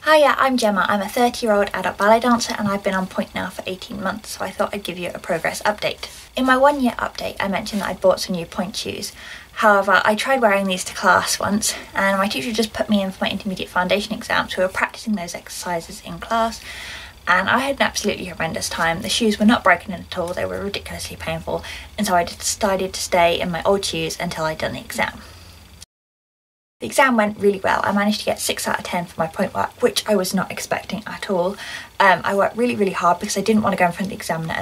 Hiya, I'm Gemma. I'm a 30-year-old adult ballet dancer and I've been on Pointe now for 18 months, so I thought I'd give you a progress update. In my 1-year update, I mentioned that I'd bought some new Pointe shoes. However, I tried wearing these to class once and my teacher just put me in for my intermediate foundation exams. We were practicing those exercises in class and I had an absolutely horrendous time. The shoes were not broken in at all, they were ridiculously painful, and so I decided to stay in my old shoes until I'd done the exam. The exam went really well. I managed to get 6 out of 10 for my Pointe work, which I was not expecting at all. I worked really hard because I didn't want to go in front of the examiner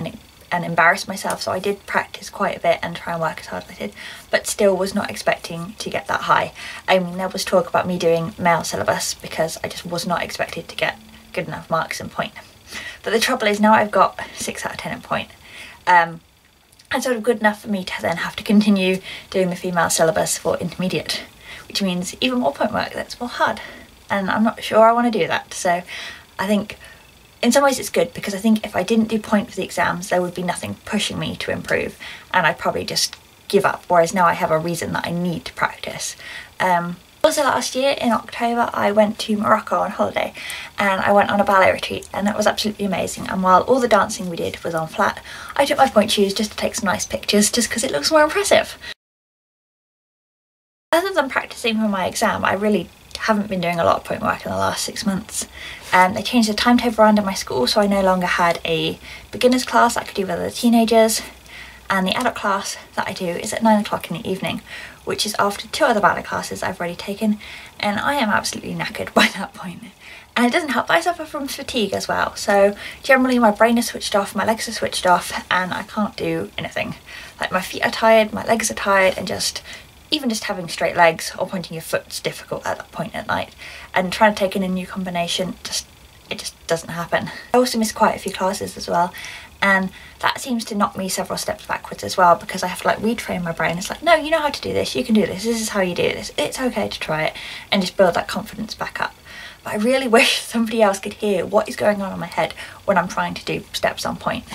and embarrass myself, so I did practice quite a bit and try and work as hard as I did, but still was not expecting to get that high. There was talk about me doing male syllabus because I just was not expected to get good enough marks in Pointe. But the trouble is now I've got 6 out of 10 in Pointe. And sort of good enough for me to then have to continue doing the female syllabus for intermediate, which means even more Pointe work that's more hard, and I'm not sure I want to do that. So I think in some ways it's good because I think if I didn't do Pointe for the exams there would be nothing pushing me to improve and I'd probably just give up, whereas now I have a reason that I need to practice. Also last year in October I went to Morocco on holiday and I went on a ballet retreat and that was absolutely amazing, and while all the dancing we did was on flat, I took my Pointe shoes just to take some nice pictures just because it looks more impressive. Other than practicing for my exam, I really haven't been doing a lot of Pointe work in the last 6 months. They changed the timetable around in my school, so I no longer had a beginners class that I could do with other teenagers, and the adult class that I do is at 9 o'clock in the evening, which is after 2 other ballet classes I've already taken, and I am absolutely knackered by that point. And it doesn't help, I suffer from fatigue as well, so generally my brain is switched off, my legs are switched off, and I can't do anything. Like my feet are tired, my legs are tired, and even just having straight legs or pointing your foot's difficult at that point at night, and trying to take in a new combination, it just doesn't happen. I also miss quite a few classes as well, and that seems to knock me several steps backwards as well because I have to retrain my brain. It's like, no, you know how to do this, you can do this, this is how you do this, it's okay to try it, and just build that confidence back up. But I really wish somebody else could hear what is going on in my head when I'm trying to do steps on Pointe,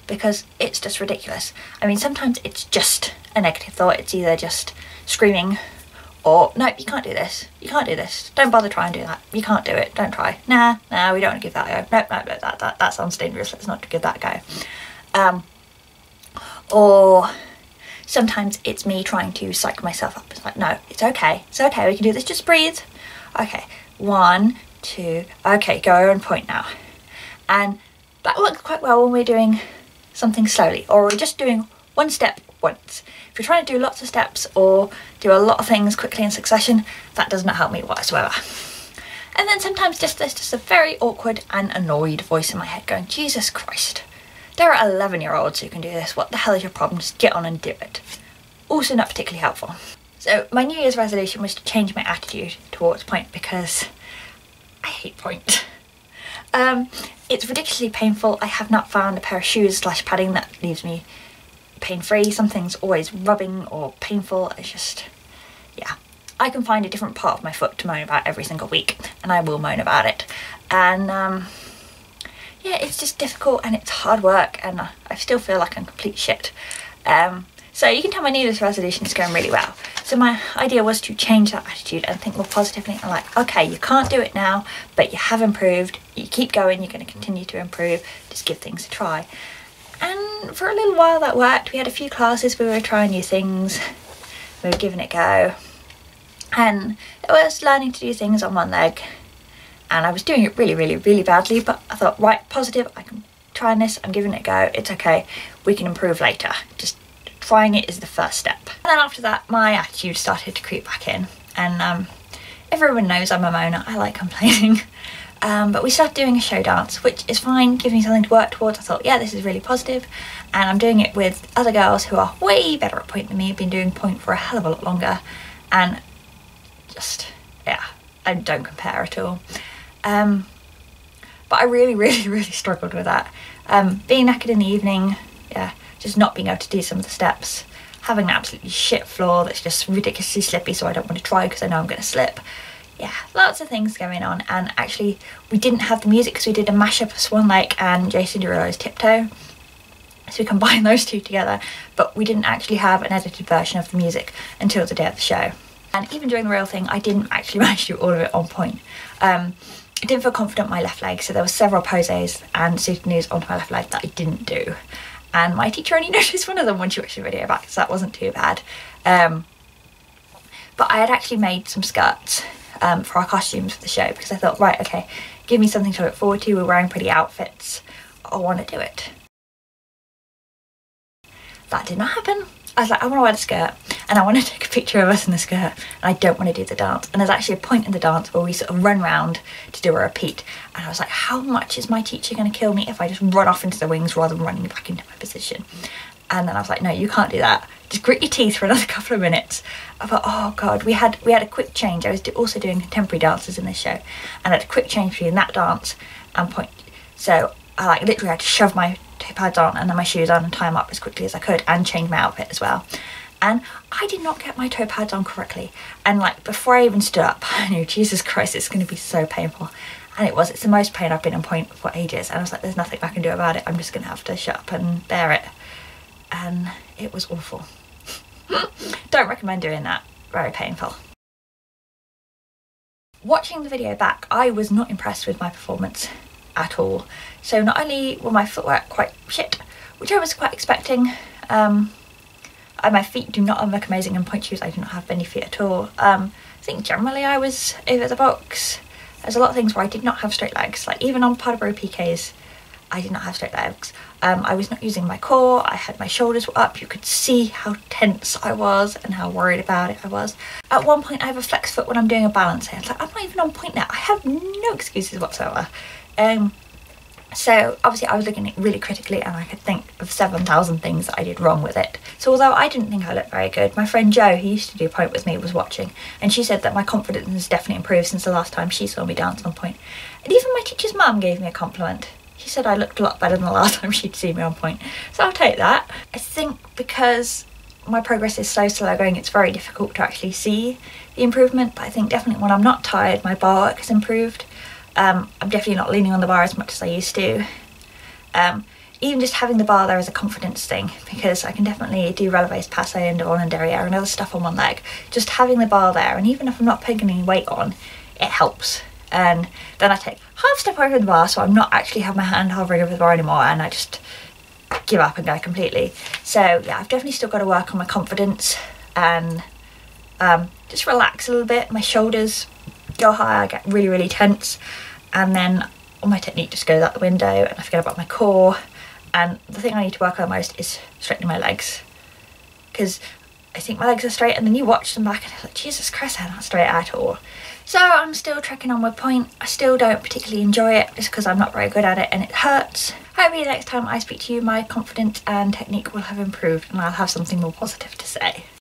because it's just ridiculous. I mean, sometimes it's just a negative thought, it's either just screaming or no, you can't do this, you can't do this, don't bother trying to do that, you can't do it, don't try, nah, we don't want to give that a go, no, that sounds dangerous, let's not give that a go. Or sometimes it's me trying to psych myself up. It's like, no, it's okay, we can do this, just breathe. Okay, 1, 2, okay, go on Pointe now. And that works quite well when we're doing something slowly, or we're just doing one step once. If you're trying to do lots of steps or do a lot of things quickly in succession, that does not help me whatsoever. And then sometimes there's just a very awkward and annoyed voice in my head going, Jesus Christ, there are 11-year-olds who can do this, what the hell is your problem, just get on and do it. Also not particularly helpful. So my New Year's resolution was to change my attitude towards Pointe because I hate Pointe. It's ridiculously painful. I have not found a pair of shoes / padding that leaves me pain-free. Something's always rubbing or painful. It's just, yeah. I can find a different part of my foot to moan about every single week, and I will moan about it. And yeah, it's just difficult and it's hard work, and I still feel like I'm complete shit. So you can tell my New Year's resolution is going really well. So my idea was to change that attitude and think more positively and like, okay, you can't do it now, but you have improved, you keep going, you're going to continue to improve, just give things a try. And for a little while that worked. We had a few classes, we were trying new things, we were giving it a go. And I was learning to do things on one leg, and I was doing it really badly, but I thought, right, positive, I can try this, I'm giving it a go, it's okay, we can improve later. Just trying it is the first step. And then after that, my attitude started to creep back in, and everyone knows I'm a moaner, I like complaining. But we started doing a show dance, which is fine, gives me something to work towards. I thought, yeah, this is really positive, and I'm doing it with other girls who are way better at Pointe than me, have been doing Pointe for a hell of a lot longer, and just, yeah, I don't compare at all. But I really struggled with that. Being knackered in the evening, yeah, just not being able to do some of the steps, having an absolutely shit floor that's just ridiculously slippy, so I don't want to try because I know I'm going to slip. Yeah, lots of things going on, and actually we didn't have the music because we did a mashup of Swan Lake and Jason Derulo's Tiptoe, so we combined those two together, but we didn't actually have an edited version of the music until the day of the show. And even during the real thing, I didn't actually manage to do all of it on Pointe. I didn't feel confident in my left leg, so there were several poses and souteniers onto my left leg that I didn't do. And my teacher only noticed one of them when she watched the video back, so that wasn't too bad. But I had actually made some skirts for our costumes for the show, because I thought, right, okay, give me something to look forward to. We're wearing pretty outfits. I want to do it. That did not happen. I was like, I want to wear the skirt and I want to take a picture of us in the skirt, and I don't want to do the dance. And there's actually a point in the dance where we sort of run round to do a repeat, and I was like, how much is my teacher going to kill me if I just run off into the wings rather than running back into my position? And then I was like, no, you can't do that. Just grit your teeth for another couple of minutes. I thought, oh God, we had a quick change. I was also doing contemporary dances in this show, and I had a quick change between that dance and Pointe. So I like literally had to shove my toe pads on and then my shoes on and tie them up as quickly as I could, and change my outfit as well. And I did not get my toe pads on correctly. And like before I even stood up, I knew, Jesus Christ, it's going to be so painful. And it was. It's the most pain I've been in Pointe for ages. And I was like, there's nothing I can do about it. I'm just going to have to shut up and bear it. And it was awful. Don't recommend doing that. Very painful. Watching the video back, I was not impressed with my performance at all. So not only were my footwork quite shit, which I was quite expecting, my feet do not look amazing in Pointe shoes. I do not have any feet at all. I think generally I was over the box. There's a lot of things where I did not have straight legs. Like even on part of row PKs, I did not have straight legs. I was not using my core. I had my shoulders were up. You could see how tense I was and how worried about it I was. At one point I have a flex foot when I'm doing a balance. It's like, I'm not even on point now. I have no excuses whatsoever. So obviously I was looking at it really critically, and I could think of 7,000 things that I did wrong with it. So although I didn't think I looked very good, my friend Jo, who used to do Pointe with me, was watching, and she said that my confidence has definitely improved since the last time she saw me dance on Pointe. And even my teacher's mum gave me a compliment. She said I looked a lot better than the last time she'd seen me on Pointe. So I'll take that. I think because my progress is so slow going, it's very difficult to actually see the improvement, but I think definitely when I'm not tired, my bar work has improved. I'm definitely not leaning on the bar as much as I used to. Even just having the bar there is a confidence thing, because I can definitely do releves, passe and devant derrière and other stuff on one leg. Just having the bar there, and even if I'm not putting any weight on, it helps. And then I take half step over the bar, so I'm not actually have my hand hovering over the bar anymore, and I just give up and go completely. So yeah, I've definitely still got to work on my confidence and just relax a little bit. My shoulders go high, I get really, really tense, and then all my technique just goes out the window, and I forget about my core. And the thing I need to work on most is straightening my legs, because I think my legs are straight, and then you watch them back and it's like, Jesus Christ, they're not straight at all. So I'm still trekking on with Pointe. I still don't particularly enjoy it, just because I'm not very good at it and it hurts. Hopefully the next time I speak to you, my confidence and technique will have improved and I'll have something more positive to say.